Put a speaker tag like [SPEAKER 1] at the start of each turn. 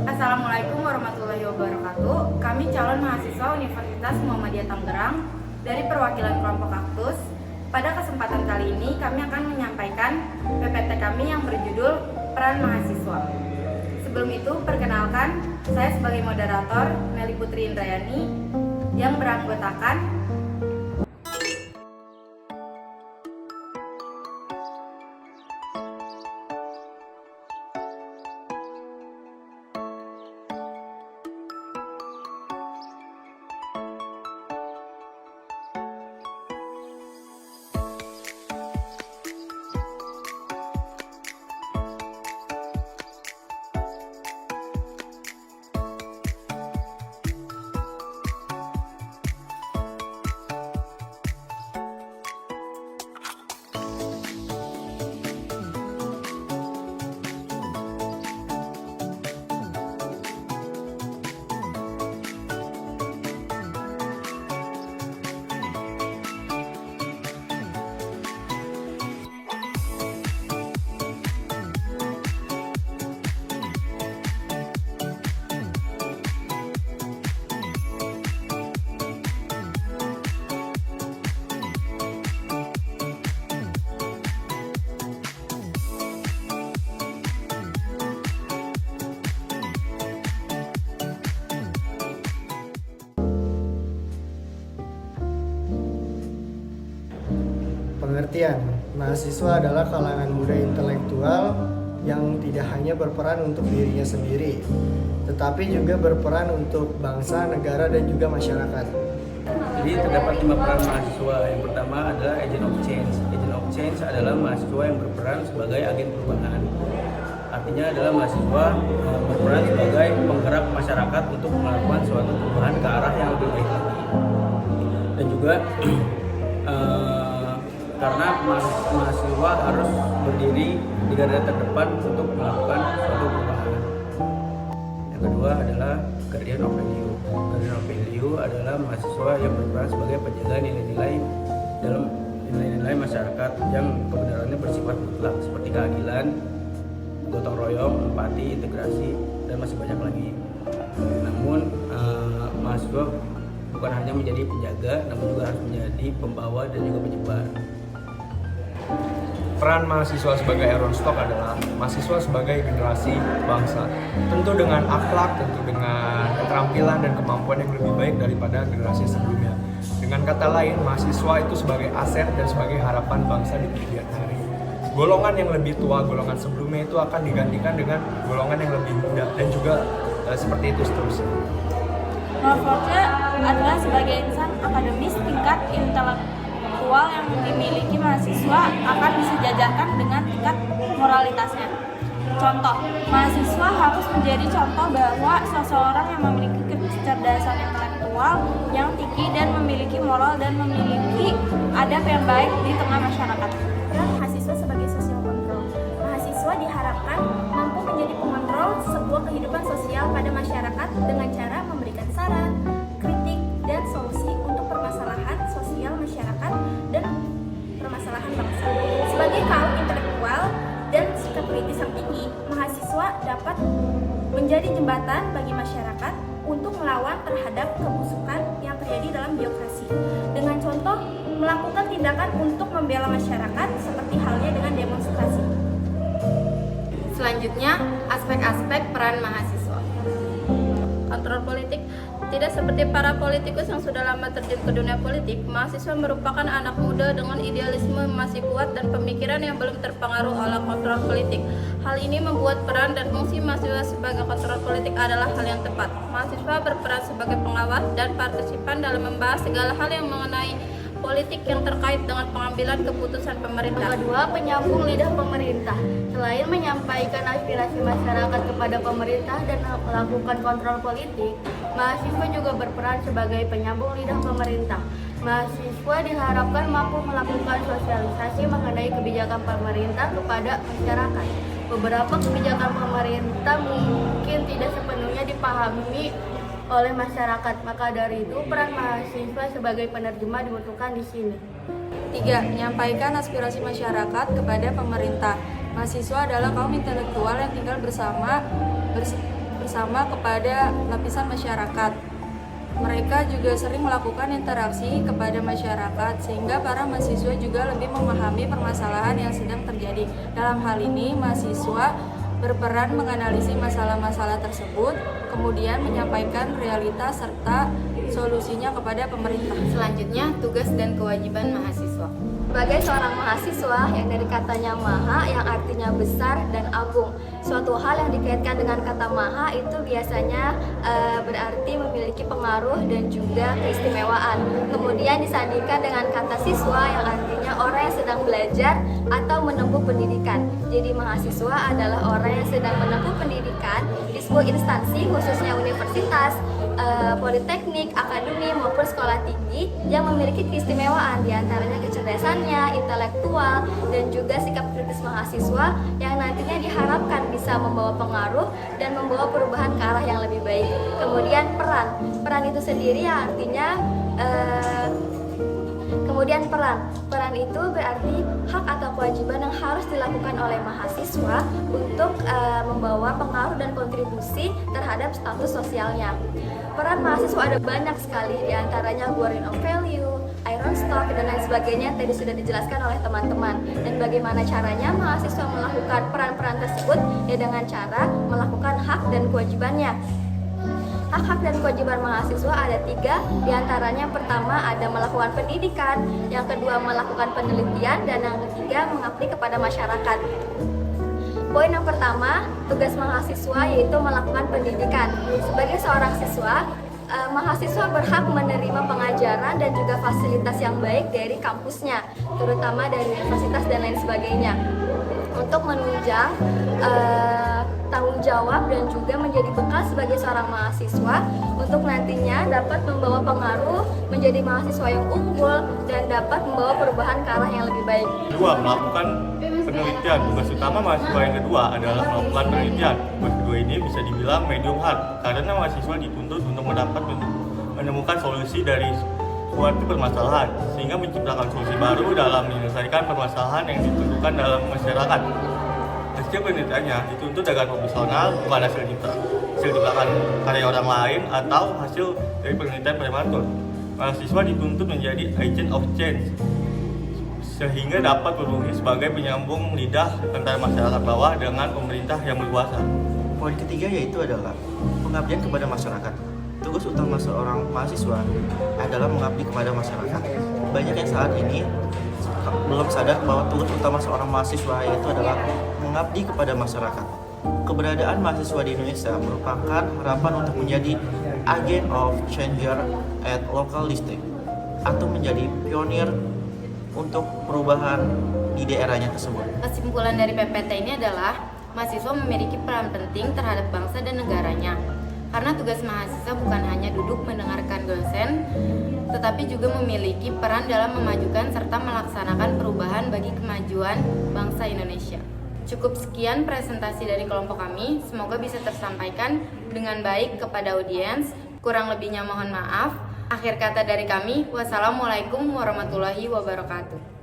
[SPEAKER 1] Assalamualaikum warahmatullahi wabarakatuh. Kami calon mahasiswa Universitas Muhammadiyah Tangerang dari perwakilan kelompok Kaktus. Pada kesempatan kali ini kami akan menyampaikan PPT kami yang berjudul Peran Mahasiswa. Sebelum itu, perkenalkan, saya sebagai moderator Meli Putri Indrayani yang beranggotakan
[SPEAKER 2] Pengertian, mahasiswa adalah kalangan muda intelektual yang tidak hanya berperan untuk dirinya sendiri, tetapi juga berperan untuk bangsa, negara, dan juga masyarakat.
[SPEAKER 3] Jadi terdapat 5 peran mahasiswa. Yang pertama adalah agent of change. Agent of change adalah mahasiswa yang berperan sebagai agen perubahan. Artinya adalah mahasiswa berperan sebagai penggerak masyarakat untuk melakukan suatu perubahan ke arah yang lebih baik lagi. Dan juga karena mahasiswa harus berdiri di garda terdepan untuk melakukan suatu perubahan. Yang kedua adalah guardian of value. Guardian of value adalah mahasiswa yang berperan sebagai penjaga nilai-nilai dalam nilai-nilai masyarakat yang kebenarannya bersifat mutlak seperti keadilan, gotong royong, empati, integrasi, dan masih banyak lagi. Namun mahasiswa bukan hanya menjadi penjaga, namun juga harus menjadi pembawa dan juga penyebar.
[SPEAKER 4] Peran mahasiswa sebagai iron stock adalah mahasiswa sebagai generasi bangsa. Tentu dengan akhlak, tentu dengan keterampilan dan kemampuan yang lebih baik daripada generasi sebelumnya. Dengan kata lain, mahasiswa itu sebagai aset dan sebagai harapan bangsa di kemudian hari. Golongan yang lebih tua, golongan sebelumnya itu akan digantikan dengan golongan yang lebih muda dan juga seperti itu seterusnya.
[SPEAKER 5] Norfolknya adalah sebagai insan akademis tingkat intelektual yang dimiliki mahasiswa akan disejajarkan dengan tingkat moralitasnya. Contoh, mahasiswa harus menjadi contoh bahwa seseorang yang memiliki kecerdasan intelektual yang tinggi dan memiliki moral dan memiliki adab yang baik di tengah masyarakat.
[SPEAKER 6] Dan mahasiswa sebagai social control. Mahasiswa diharapkan mampu menjadi pengontrol sebuah kehidupan sosial pada masyarakat dengan cara memberikan saran, kritik, dan solusi untuk permasalahan sosial masyarakat dan permasalahan bangsa. Sebagai kaum intelektual dan sikap kritis yang tinggi, mahasiswa dapat menjadi jembatan bagi masyarakat untuk melawan terhadap kebusukan yang terjadi dalam birokrasi. Dengan contoh, melakukan tindakan untuk membela masyarakat seperti halnya dengan demonstrasi.
[SPEAKER 1] Selanjutnya, aspek-aspek peran mahasiswa.
[SPEAKER 5] Kontrol politik. Tidak seperti para politikus yang sudah lama terjun ke dunia politik, mahasiswa merupakan anak muda dengan idealisme masih kuat dan pemikiran yang belum terpengaruh oleh kontrol politik. Hal ini membuat peran dan fungsi mahasiswa sebagai kontrol politik adalah hal yang tepat. Mahasiswa berperan sebagai pengawas dan partisipan dalam membahas segala hal yang mengenai politik yang terkait dengan pengambilan keputusan pemerintah.
[SPEAKER 7] Kedua, penyambung lidah pemerintah. Selain menyampaikan aspirasi masyarakat kepada pemerintah dan melakukan kontrol politik, mahasiswa juga berperan sebagai penyambung lidah pemerintah. Mahasiswa diharapkan mampu melakukan sosialisasi mengenai kebijakan pemerintah kepada masyarakat. Beberapa kebijakan pemerintah mungkin tidak sepenuhnya dipahami oleh masyarakat, maka dari itu peran mahasiswa sebagai penerjemah dibutuhkan di sini.
[SPEAKER 5] 3. Menyampaikan aspirasi masyarakat kepada pemerintah. Mahasiswa adalah kaum intelektual yang tinggal bersama bersama kepada lapisan masyarakat. Mereka juga sering melakukan interaksi kepada masyarakat sehingga para mahasiswa juga lebih memahami permasalahan yang sedang terjadi. Dalam hal ini, mahasiswa berperan menganalisis masalah-masalah tersebut, kemudian menyampaikan realitas serta solusinya kepada pemerintah.
[SPEAKER 1] Selanjutnya, tugas dan kewajiban mahasiswa.
[SPEAKER 7] Sebagai seorang mahasiswa yang dari katanya maha yang artinya besar dan agung. Suatu hal yang dikaitkan dengan kata maha itu biasanya berarti memiliki pengaruh dan juga keistimewaan. Kemudian disandingkan dengan kata siswa yang artinya orang yang sedang belajar atau menempuh pendidikan. Jadi mahasiswa adalah orang yang sedang menempuh pendidikan di sebuah instansi khususnya universitas, politeknik, akademi maupun sekolah tinggi yang memiliki keistimewaan diantaranya kecerdasannya, intelektual, dan juga sikap kritis mahasiswa yang nantinya diharapkan bisa membawa pengaruh dan membawa perubahan ke arah yang lebih baik. Kemudian peran itu sendiri yang artinya kemudian peran itu berarti hak atau kewajiban yang harus dilakukan oleh mahasiswa untuk membawa pengaruh dan kontribusi terhadap status sosialnya. Peran mahasiswa ada banyak sekali, diantaranya Guardian of Value, Iron Stock, dan lain sebagainya tadi sudah dijelaskan oleh teman-teman. Dan bagaimana caranya mahasiswa melakukan peran-peran tersebut? Ya dengan cara melakukan hak dan kewajibannya. Hak-hak dan kewajiban mahasiswa ada 3, diantaranya pertama ada melakukan pendidikan, yang kedua melakukan penelitian, dan yang ketiga mengabdi kepada masyarakat. Poin yang pertama, tugas mahasiswa yaitu melakukan pendidikan. Sebagai seorang siswa, mahasiswa berhak menerima pengajaran dan juga fasilitas yang baik dari kampusnya, terutama dari universitas dan lain sebagainya, untuk menunjang tanggung jawab dan juga menjadi bekal sebagai seorang mahasiswa untuk nantinya dapat membawa pengaruh menjadi mahasiswa yang unggul dan dapat membawa perubahan ke arah yang lebih baik.
[SPEAKER 8] Kedua, melakukan penelitian. Tugas utama mahasiswa yang kedua adalah melakukan penelitian. Tugas kedua ini bisa dibilang medium hard karena mahasiswa dituntut untuk menemukan solusi dari suatu permasalahan sehingga menciptakan solusi baru dalam menyelesaikan permasalahan yang ditentukan dalam masyarakat. Hasil penelitiannya dituntut agar profesional, bukan hasil ciptakan karya orang lain atau hasil dari penelitian prematur. Mahasiswa dituntut menjadi agent of change sehingga dapat berfungsi sebagai penyambung lidah antara masyarakat bawah dengan pemerintah yang berkuasa.
[SPEAKER 9] Poin ketiga yaitu adalah pengabdian kepada masyarakat. Tugas utama seorang mahasiswa adalah mengabdi kepada masyarakat. Banyak yang saat ini belum sadar bahwa tugas utama seorang mahasiswa yaitu adalah mengabdi kepada masyarakat. Keberadaan mahasiswa di Indonesia merupakan harapan untuk menjadi agent of changer at local district atau menjadi pionir untuk perubahan di daerahnya tersebut.
[SPEAKER 1] Kesimpulan dari PPT ini adalah mahasiswa memiliki peran penting terhadap bangsa dan negaranya. Karena tugas mahasiswa bukan hanya duduk mendengarkan dosen, tetapi juga memiliki peran dalam memajukan serta melaksanakan perubahan bagi kemajuan bangsa Indonesia. Cukup sekian presentasi dari kelompok kami, semoga bisa tersampaikan dengan baik kepada audiens. Kurang lebihnya mohon maaf. Akhir kata dari kami, wassalamualaikum warahmatullahi wabarakatuh.